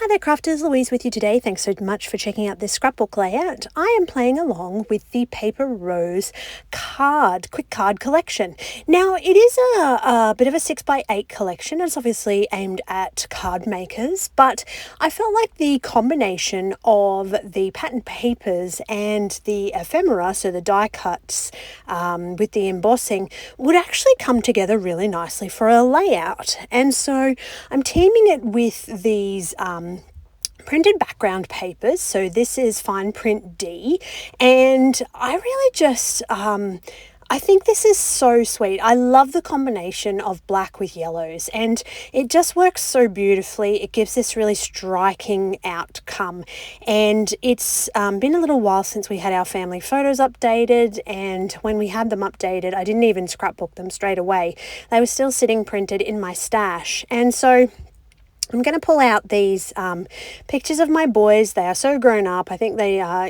Hi there crafters, Louise with you today. Thanks so much for checking out this scrapbook layout. I am playing along with the Paper Rose quick card collection. Now it is a bit of a 6x8 collection. It's obviously aimed at card makers, but I felt like the combination of the pattern papers and the ephemera, so the die cuts with the embossing, would actually come together really nicely for a layout. And so I'm teaming it with these printed background papers. So this is fine print D, and I really just I think this is so sweet. I love the combination of black with yellows, and it just works so beautifully. It gives this really striking outcome, and it's been a little while since we had our family photos updated, and when we had them updated, I didn't even scrapbook them straight away. They were still sitting printed in my stash, and so I'm going to pull out these pictures of my boys. They are so grown up. I think they are,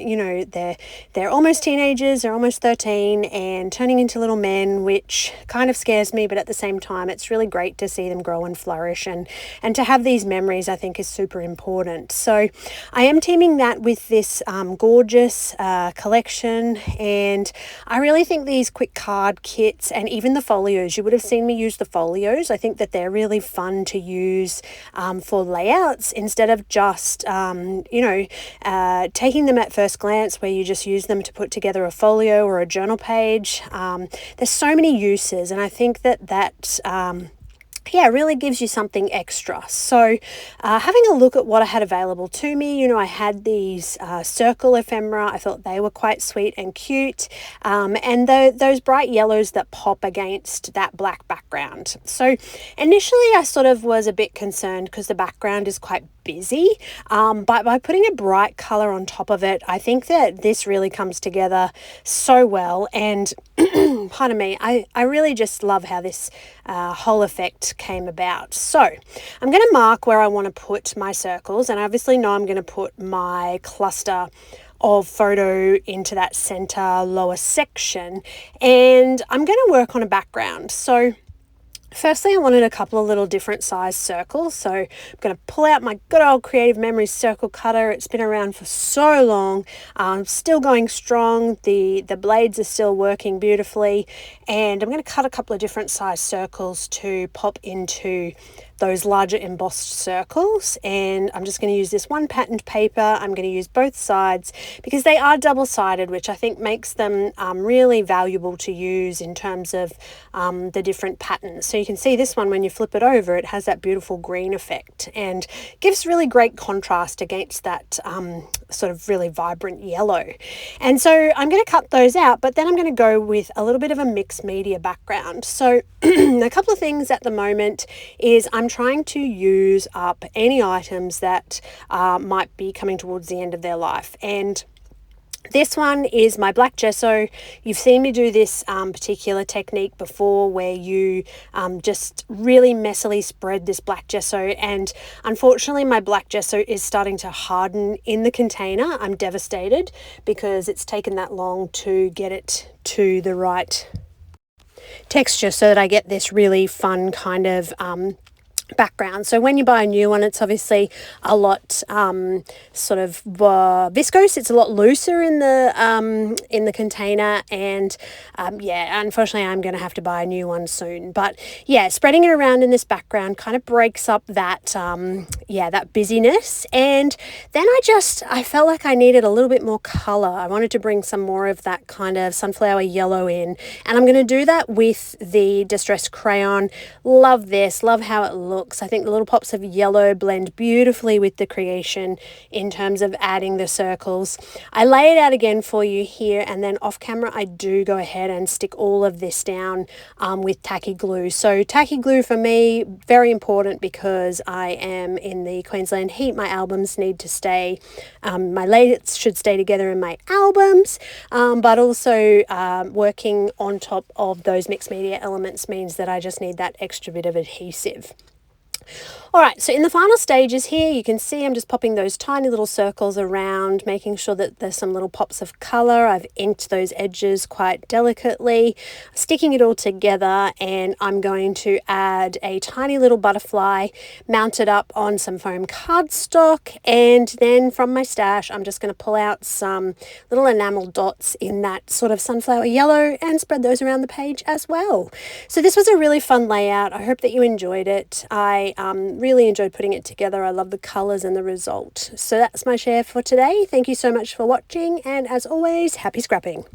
they're almost teenagers. They're almost 13 and turning into little men, which kind of scares me. But at the same time, it's really great to see them grow and flourish, and to have these memories, I think, is super important. So I am teaming that with this gorgeous collection. And I really think these quick card kits and even the folios, you would have seen me use the folios. I think that they're really fun to use for layouts instead of just, taking them at first glance where you just use them to put together a folio or a journal page. There's so many uses, and I think that really gives you something extra. So having a look at what I had available to me, I had these circle ephemera. I thought they were quite sweet and cute, and those bright yellows that pop against that black background. So initially I sort of was a bit concerned because the background is quite busy, but by putting a bright color on top of it, I think that this really comes together so well. And pardon me, I really just love how this whole effect came about. So I'm going to mark where I want to put my circles, and I obviously know I'm going to put my cluster of photo into that center lower section, and I'm going to work on a background. So firstly, I wanted a couple of little different size circles. So I'm going to pull out my good old Creative Memories circle cutter. It's been around for so long, still going strong. The blades are still working beautifully. And I'm going to cut a couple of different size circles to pop into those larger embossed circles, and I'm just going to use this one patterned paper. I'm going to use both sides because they are double-sided, which I think makes them really valuable to use in terms of the different patterns. So you can see this one, when you flip it over, it has that beautiful green effect and gives really great contrast against that sort of really vibrant yellow. And so I'm going to cut those out, but then I'm going to go with a little bit of a mixed media background. So a couple of things at the moment is I'm trying to use up any items that might be coming towards the end of their life. And this one is my black gesso. You've seen me do this particular technique before, where you just really messily spread this black gesso, and unfortunately my black gesso is starting to harden in the container. I'm devastated because it's taken that long to get it to the right texture so that I get this really fun kind of background. So when you buy a new one, it's obviously a lot sort of viscose. It's a lot looser in the container, and unfortunately I'm going to have to buy a new one soon. But yeah, spreading it around in this background kind of breaks up that that busyness. And then I felt like I needed a little bit more color. I wanted to bring some more of that kind of sunflower yellow in, and I'm going to do that with the distressed crayon. Love this, love how it looks. I think the little pops of yellow blend beautifully with the creation in terms of adding the circles. I lay it out again for you here, and then off camera I do go ahead and stick all of this down with tacky glue. So tacky glue for me, very important, because I am in the Queensland heat. My albums need to stay, my layouts should stay together in my albums, but also working on top of those mixed media elements means that I just need that extra bit of adhesive. All right, so in the final stages here, you can see I'm just popping those tiny little circles around, making sure that there's some little pops of color. I've inked those edges quite delicately, sticking it all together, and I'm going to add a tiny little butterfly mounted up on some foam cardstock, and then from my stash, I'm just going to pull out some little enamel dots in that sort of sunflower yellow and spread those around the page as well. So this was a really fun layout. I hope that you enjoyed it. I really enjoyed putting it together. I love the colors and the result. So that's my share for today. Thank you so much for watching, and as always, happy scrapping.